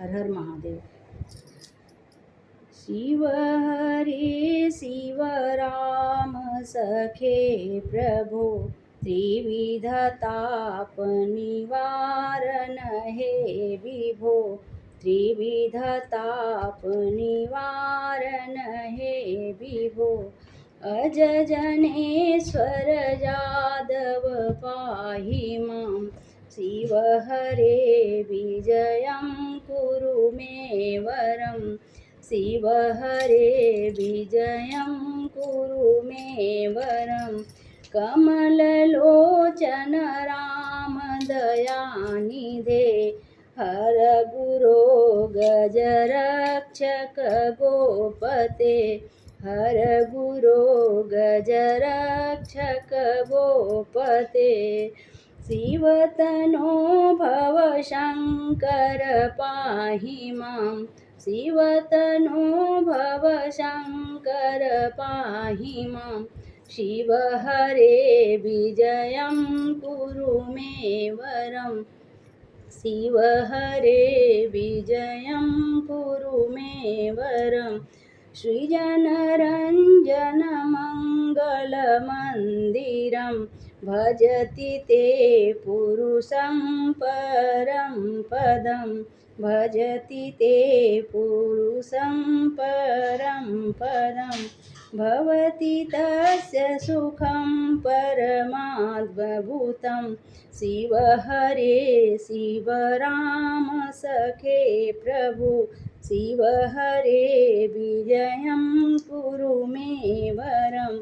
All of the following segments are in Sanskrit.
हर हर महादेव. शिव हरे शिव राम सखे प्रभो, त्रिविध ताप निवारण हे विभो. त्रिविध ताप निवारण हे विभो. अज जनेश्वर जादव पाहि मां, शिव हरे विजयं कुरु मे वरम्. शिव हरे विजयं कुरु मे वरम्. कमललोचन राम दयानिधे, हर गुरो गजरक्षक गोपते. हर गुरो गजरक्षक गोपते. शिवतनो भव शंकर पाहि मां, शिवतनो भव शंकर पाहि मां. शिव हरे विजयं कुरु मे वरम्. शिव हरे विजयं कुरु मे वरम्. सृजनरञ्जन मङ्गलमन्दिरं, भजति ते पुरुषं परं पदं. भजति ते पुरुषं परं पदं. भवति तस्य सुखं परमाद्भुतं. शिव हरे शिव राम सखे प्रभु, शिव हरे विजयं कुरु मे वरम्.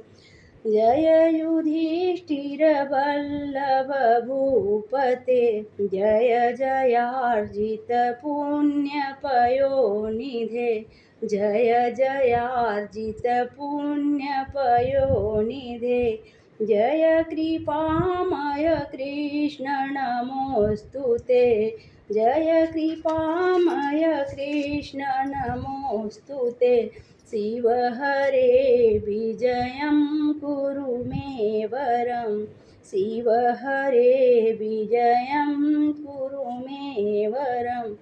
जय युधिष्ठिर वल्लभ भूपते, जय जयार्जित पुण्य पयोनिधे. जय जयार्जित पुण्य पयोनिधे. जय कृपामय कृष्ण नमोस्तुते. जय कृपामय कृष्ण नमोस्तुते. शिव हरे विजयं कुरु मे वरम्. शिव हरे विजयं कुरु मे वरम्.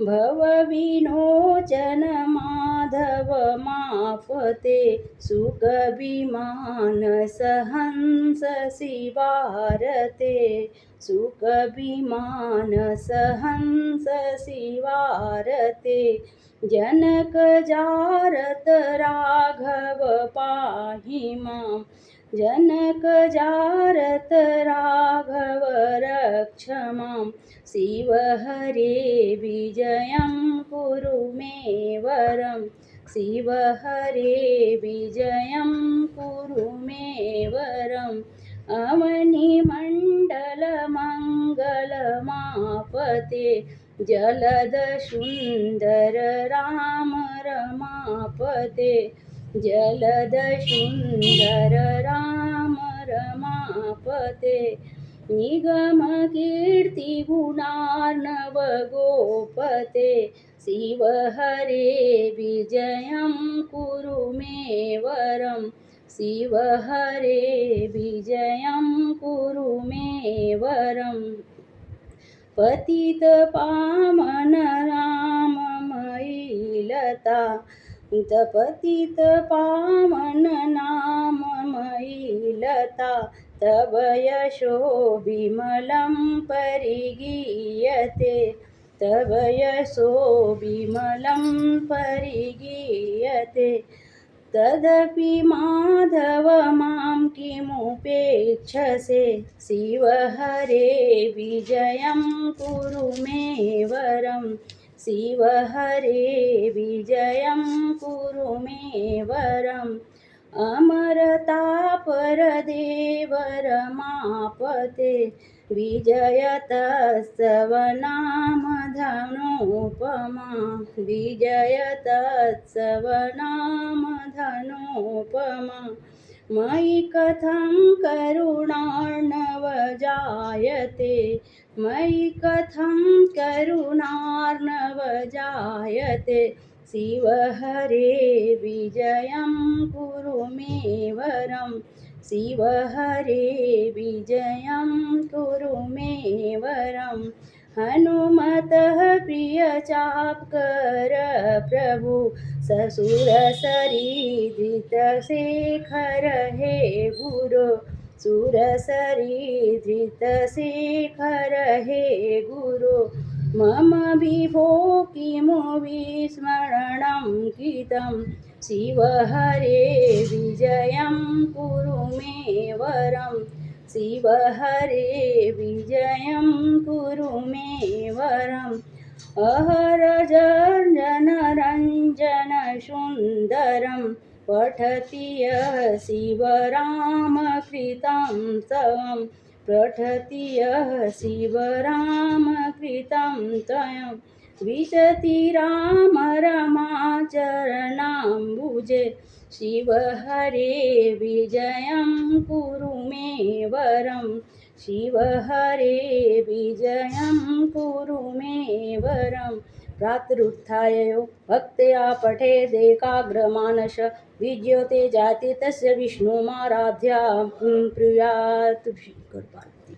भवविमोचन माधव मापते, सुखविमान सहंस शिवारते. सुखविमान सहंस शिवारते. जनक जारत राघव पाहि मां, जनक जारत राघव रक्ष मां. शिव हरे विजयं कुरु मे वरम्. शिव हरे विजयं कुरु मे वरम्. अवनिमण्डल मङ्गलमापते, जलद सुन्दर राम रमापते. जलद सुन्दर राम रमापते. निगम कीर्ति गुणार्णव गोपते. शिव हरे विजयं कुरु मे वरम्. शिव हरे विजयं कुरु मे वरम्. पतित पावन नाममयी लता, पतित पावन नाममयी लता. तव यशो विमलं परिगीयते. तव यशो विमलं परिगीयते. तदपि माधव मां किमुपेक्षसे. शिव हरे विजयं कुरु मे वरम्. शिव हरे विजयं कुरु मे वरम्. अमरतापरदेव रमापते, विजयतस्तव नाम धनुपमा. विजयतस्तव नाम धनुपमा. मयि कथं करुणार्णव जायते. मयि कथं करुणार्णव जायते. शिव हरे विजयं कुरु मे वरम्. शिव हरे विजयं कुरु मे वरम्. हनुमतः प्रिय चापकर प्रभु ससुर सरिधृत शेखर हे गुरु सुरसरिधृत शेखर हे गुरु मम विभो किमु विस्मरणं कृतं शिव हरे विजयं कुरु मे वरम् शिव हरे विजयं कुरु मे वरम् अहरजनरञ्जनसुन्दरं पठति यः शिवरामकृतं स्तवं पठति यः शिवरामकृतं स्तवं विशति राम रमाचरणाम्बुजे शिव हरे विजयं कुरु मे वरम् शिव हरे विजयं कुरु मे वरम् प्रातरुत्थाय यो भक्त्या पठेदेकाग्रमानस विज्योते जाति तस्य विष्णुमाराध्या प्रियात् श्रीकृपार्ति।